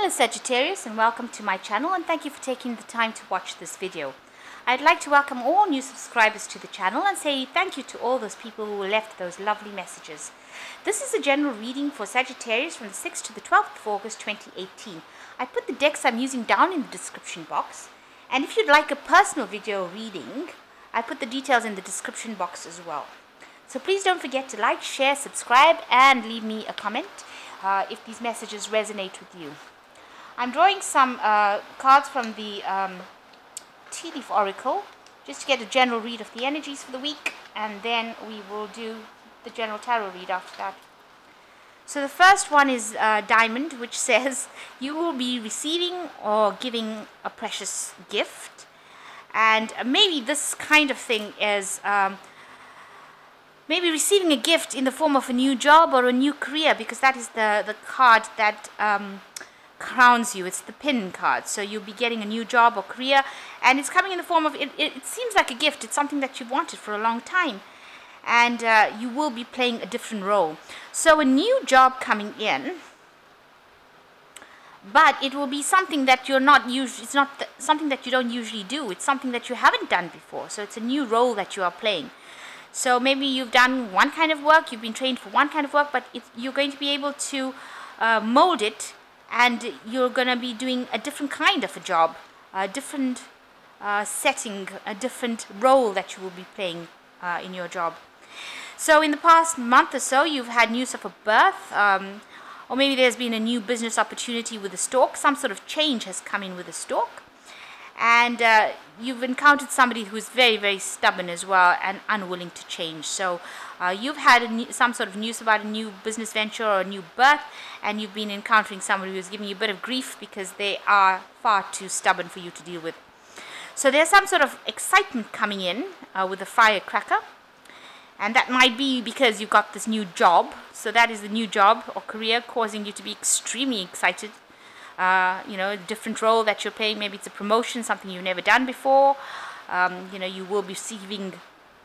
Hello Sagittarius, and welcome to my channel, and thank you for taking the time to watch this video. I'd like to welcome all new subscribers to the channel and say thank you to all those people who left those lovely messages. This is a general reading for Sagittarius from the 6th to the 12th of August 2018. I put the decks I'm using down in the description box, and if you'd like a personal video reading, I put the details in the description box as well. So please don't forget to like, share, subscribe, and leave me a comment if these messages resonate with you. I'm drawing some cards from the Tea Leaf Oracle just to get a general read of the energies for the week, and then we will do the general tarot read after that. So the first one is Diamond, which says you will be receiving or giving a precious gift, and maybe this kind of thing is maybe receiving a gift in the form of a new job or a new career, because that is the card that crowns you. It's the pin card. So you'll be getting a new job or career, and it's coming in the form of it seems like a gift. It's something that you've wanted for a long time, and you will be playing a different role. So a new job coming in, but it will be something that you're not usually, it's not something that you don't usually do. It's something that you haven't done before. So it's a new role that you are playing. So maybe you've done one kind of work, you've been trained for one kind of work, but you're going to be able to mold it, and you're going to be doing a different kind of a job, a different setting, a different role that you will be playing in your job. So in the past month or so, you've had news of a birth, or maybe there's been a new business opportunity with a stork. Some sort of change has come in with a stork. And you've encountered somebody who's very, very stubborn as well and unwilling to change. So you've had some sort of news about a new business venture or a new birth, and you've been encountering somebody who's giving you a bit of grief because they are far too stubborn for you to deal with. So there's some sort of excitement coming in with a firecracker, and that might be because you've got this new job. So that is the new job or career causing you to be extremely excited. A different role that you're playing. Maybe it's a promotion, something you've never done before. You will be receiving,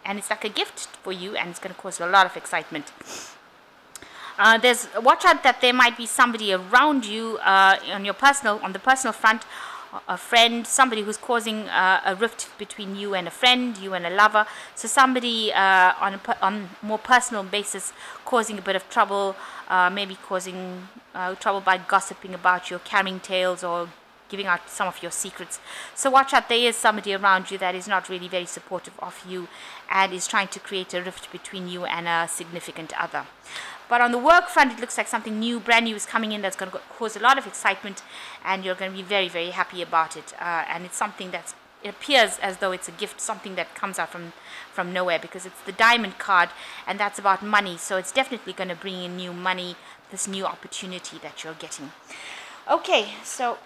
and it's like a gift for you, and it's going to cause a lot of excitement. Watch out that there might be somebody around you on the personal front, a friend, somebody who's causing a rift between you and a friend, you and a lover. So somebody on a more personal basis causing a bit of trouble, maybe causing trouble by gossiping about you, carrying tales, or giving out some of your secrets. So watch out, there is somebody around you that is not really very supportive of you and is trying to create a rift between you and a significant other. But on the work front, it looks like something new, brand new is coming in that's going to cause a lot of excitement, and you're going to be very, very happy about it. And it's something it appears as though it's a gift, something that comes out from nowhere, because it's the Diamond card, and that's about money. So it's definitely going to bring in new money, this new opportunity that you're getting. Okay, so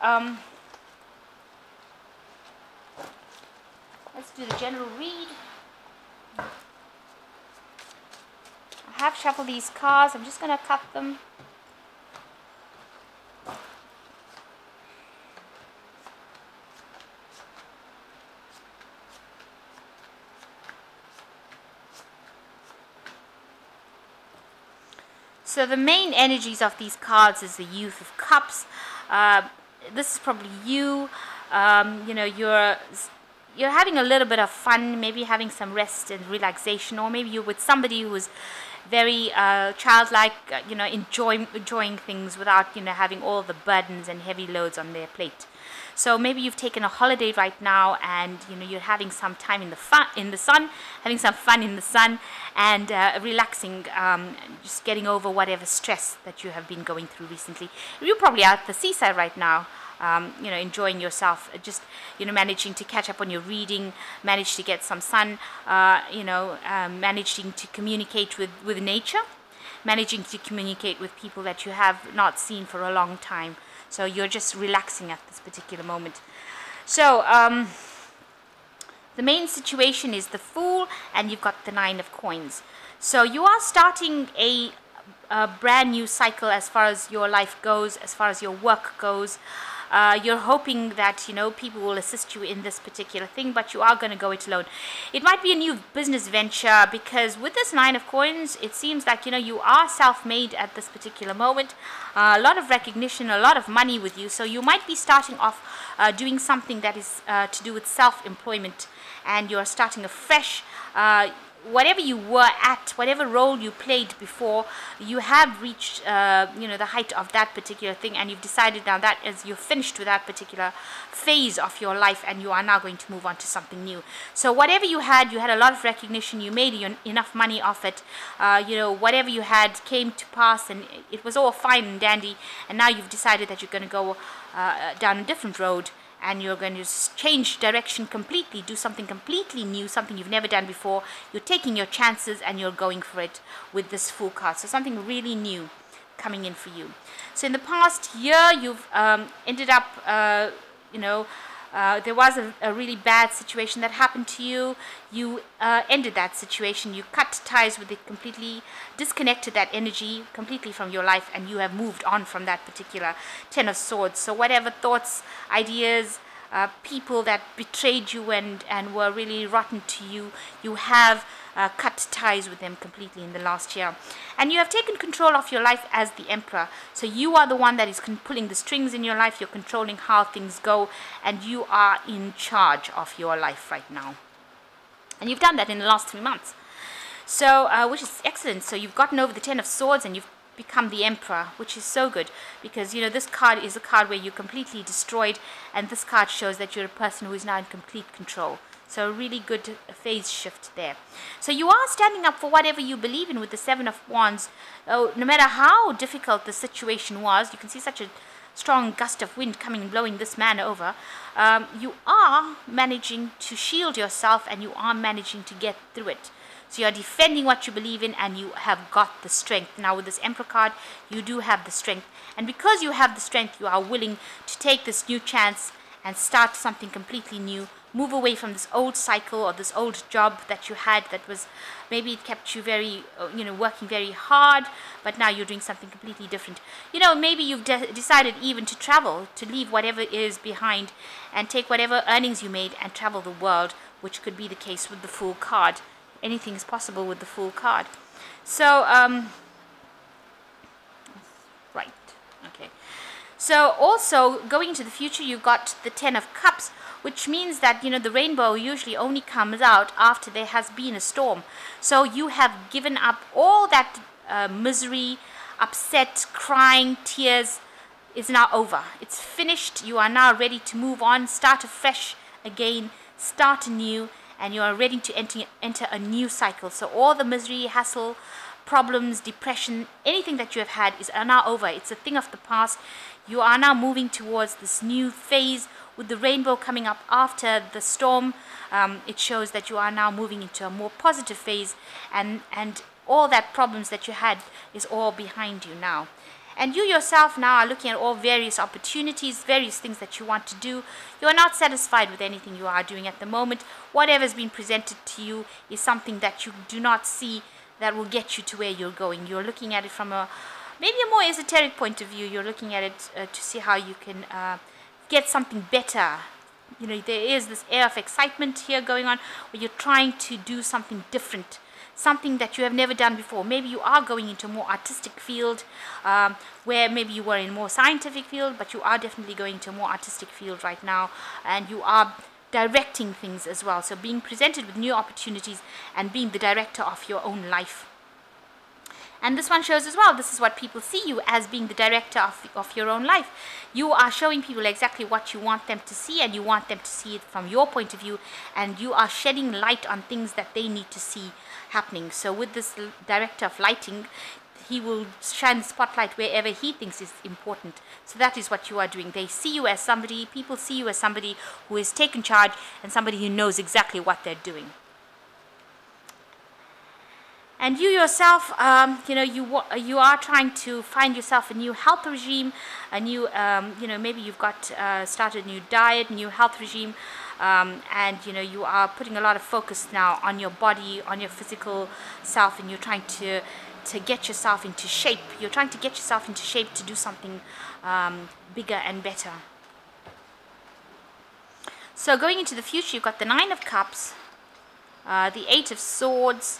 let's do the general read. I have shuffled these cards. I'm just going to cut them. So the main energies of these cards is the Youth of Cups. This is probably you. You're having a little bit of fun, maybe having some rest and relaxation, or maybe you're with somebody who's very childlike, enjoying things without, having all the burdens and heavy loads on their plate. So maybe you've taken a holiday right now, and you're having some time in the sun, having some fun in the sun, and relaxing, just getting over whatever stress that you have been going through recently. You're probably out at the seaside right now, enjoying yourself, just managing to catch up on your reading, manage to get some sun, managing to communicate with nature, managing to communicate with people that you have not seen for a long time. So you're just relaxing at this particular moment. So the main situation is the Fool, and you've got the Nine of Coins. So you are starting a brand new cycle as far as your life goes, as far as your work goes. You're hoping that, people will assist you in this particular thing, but you are going to go it alone. It might be a new business venture, because with this Nine of Coins, it seems like, you are self-made at this particular moment. A lot of recognition, a lot of money with you. So you might be starting off doing something that is to do with self-employment, and you're starting afresh. Whatever you were at, whatever role you played before, you have reached, the height of that particular thing, and you've decided now that as you're finished with that particular phase of your life, and you are now going to move on to something new. So whatever you had a lot of recognition, you made enough money off it, whatever you had came to pass, and it was all fine and dandy, and now you've decided that you're going to go down a different road, and you're going to change direction completely, do something completely new, something you've never done before. You're taking your chances and you're going for it with this Fool card. So something really new coming in for you. So in the past year, you've ended up, there was a really bad situation that happened to you. You ended that situation. You cut ties with it completely, disconnected that energy completely from your life, and you have moved on from that particular Ten of Swords. So whatever thoughts, ideas, people that betrayed you and were really rotten to you, you have cut ties with them completely in the last year. And you have taken control of your life as the Emperor. So you are the one that is pulling the strings in your life. You're controlling how things go, and you are in charge of your life right now. And you've done that in the last 3 months. So, which is excellent. So you've gotten over the Ten of Swords and you've become the Emperor, which is so good, because this card is a card where you're completely destroyed, and this card shows that you're a person who is now in complete control. So a really good phase shift there. So you are standing up for whatever you believe in with the Seven of Wands. No matter how difficult the situation was, you can see such a strong gust of wind coming and blowing this man over. You are managing to shield yourself, and you are managing to get through it. So you're defending what you believe in, and you have got the strength. Now with this Emperor card, you do have the strength. And because you have the strength, you are willing to take this new chance and start something completely new. Move away from this old cycle or this old job that you had that was, maybe it kept you very, working very hard, but now you're doing something completely different. Maybe you've decided even to travel, to leave whatever is behind and take whatever earnings you made and travel the world, which could be the case with the Fool card. Anything is possible with the Fool card. So, right, okay. So also, going into the future, you've got the Ten of Cups, which means that, the rainbow usually only comes out after there has been a storm. So you have given up all that misery, upset, crying, tears is now over. It's finished. You are now ready to move on, start afresh again, start anew, and you are ready to enter a new cycle. So all the misery, hassle, problems, depression, anything that you have had is now over. It's a thing of the past. You are now moving towards this new phase with the rainbow coming up after the storm. It shows that you are now moving into a more positive phase, and all that problems that you had is all behind you now. And you yourself now are looking at all various opportunities, various things that you want to do. You are not satisfied with anything you are doing at the moment. Whatever has been presented to you is something that you do not see that will get you to where you're going. You're looking at it from maybe a more esoteric point of view. You're looking at it to see how you can get something better. There is this air of excitement here going on, where you're trying to do something different, something that you have never done before. Maybe you are going into a more artistic field, where maybe you were in a more scientific field, but you are definitely going to a more artistic field right now, and you are directing things as well. So being presented with new opportunities and being the director of your own life. And this one shows as well, this is what people see you as, being the director of your own life. You are showing people exactly what you want them to see, and you want them to see it from your point of view, and you are shedding light on things that they need to see happening. So with this director of lighting, he will shine the spotlight wherever he thinks is important. So that is what you are doing. They see you as somebody, people see you as somebody who has taken charge and somebody who knows exactly what they're doing. And you yourself, you are trying to find yourself a new health regime, a new, maybe you've got started a new diet, new health regime, and you are putting a lot of focus now on your body, on your physical self, and you're trying to get yourself into shape. You're trying to get yourself into shape to do something bigger and better. So going into the future, you've got the Nine of Cups, the Eight of Swords,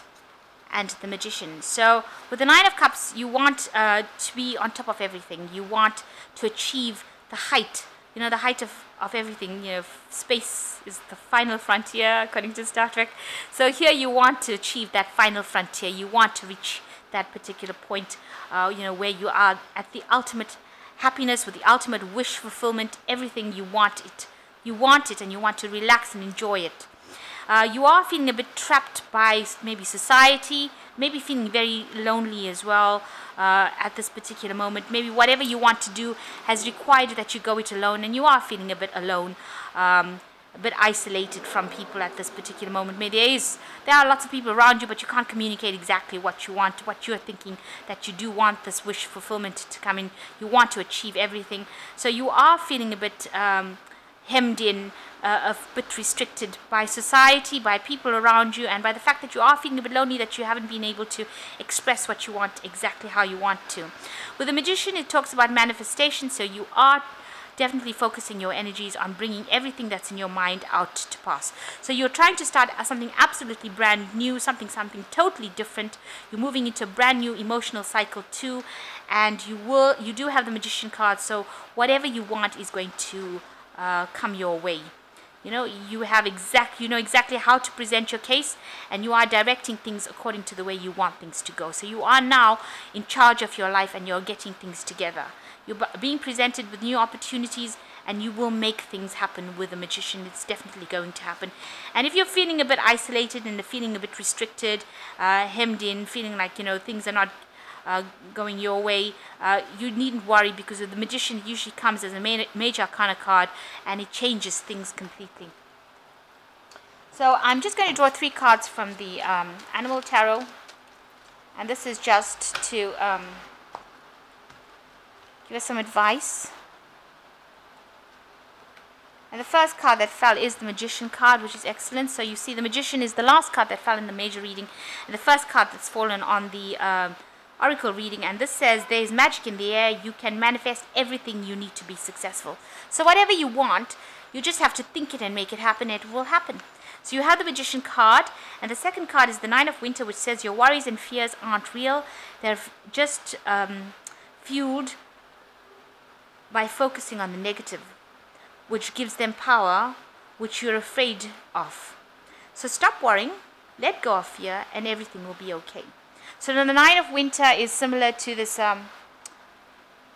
and the Magician. So with the Nine of Cups, you want to be on top of everything. You want to achieve the height, the height of everything. Space is the final frontier, according to Star Trek. So here you want to achieve that final frontier. You want to reach that particular point, where you are at the ultimate happiness, with the ultimate wish fulfillment, everything you want it. You want it, and you want to relax and enjoy it. You are feeling a bit trapped by maybe society, maybe feeling very lonely as well at this particular moment. Maybe whatever you want to do has required that you go it alone, and you are feeling a bit alone, a bit isolated from people at this particular moment. Maybe there are lots of people around you, but you can't communicate exactly what you want, what you're thinking, that you do want this wish fulfillment to come in. You want to achieve everything. So you are feeling a bit hemmed in, a bit restricted by society, by people around you, and by the fact that you are feeling a bit lonely, that you haven't been able to express what you want exactly how you want to. With the Magician, it talks about manifestation, so you are definitely focusing your energies on bringing everything that's in your mind out to pass. So you're trying to start something absolutely brand new, something totally different. You're moving into a brand new emotional cycle too, and you do have the Magician card, so whatever you want is going to come your way. You know exactly how to present your case, and you are directing things according to the way you want things to go. So you are now in charge of your life, and you're getting things together. You're being presented with new opportunities, and you will make things happen with the Magician. It's definitely going to happen. And if you're feeling a bit isolated and feeling a bit restricted, hemmed in, feeling like things are not going your way, you needn't worry, because the Magician usually comes as a major arcana card, and it changes things completely. So I'm just going to draw 3 cards from the Animal Tarot, and this is just to give us some advice. And the first card that fell is the Magician card, which is excellent. So you see the Magician is the last card that fell in the major reading, and the first card that's fallen on the Oracle reading, and this says there is magic in the air. You can manifest everything you need to be successful. So whatever you want, you just have to think it and make it happen. It will happen. So you have the Magician card, and the second card is the Nine of Winter, which says your worries and fears aren't real. They're just fueled by focusing on the negative, which gives them power, which you're afraid of. So stop worrying, let go of fear, and everything will be okay. So then the Nine of Winter is similar to this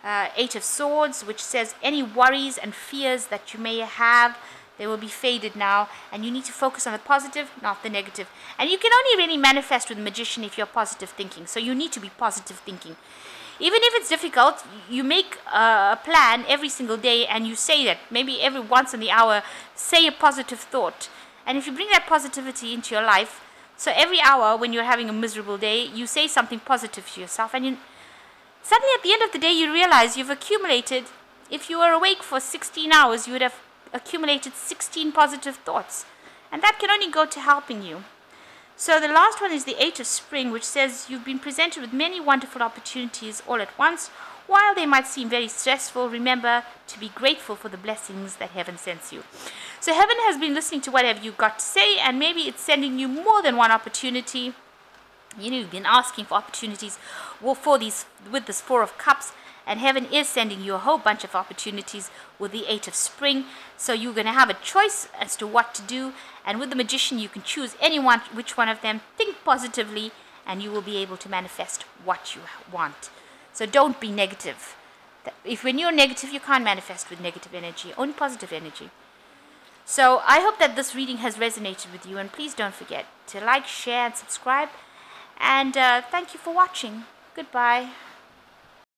Eight of Swords, which says any worries and fears that you may have, they will be faded now, and you need to focus on the positive, not the negative. And you can only really manifest with the Magician if you're positive thinking. So you need to be positive thinking. Even if it's difficult, you make a plan every single day, and you say that maybe every once in the hour, say a positive thought. And if you bring that positivity into your life, so every hour when you're having a miserable day, you say something positive to yourself, and suddenly at the end of the day, you realize you've accumulated, if you were awake for 16 hours, you would have accumulated 16 positive thoughts. And that can only go to helping you. So the last one is the Eight of Spring, which says you've been presented with many wonderful opportunities all at once. While they might seem very stressful, remember to be grateful for the blessings that heaven sends you. So heaven has been listening to whatever you've got to say, and maybe it's sending you more than one opportunity. You've been asking for opportunities with this Four of Cups, and heaven is sending you a whole bunch of opportunities with the Eight of Spring. So you're going to have a choice as to what to do, and with the Magician you can choose which one of them. Think positively, and you will be able to manifest what you want. So don't be negative. When you're negative, you can't manifest with negative energy, only positive energy. So I hope that this reading has resonated with you, and please don't forget to like, share, and subscribe. And thank you for watching. Goodbye.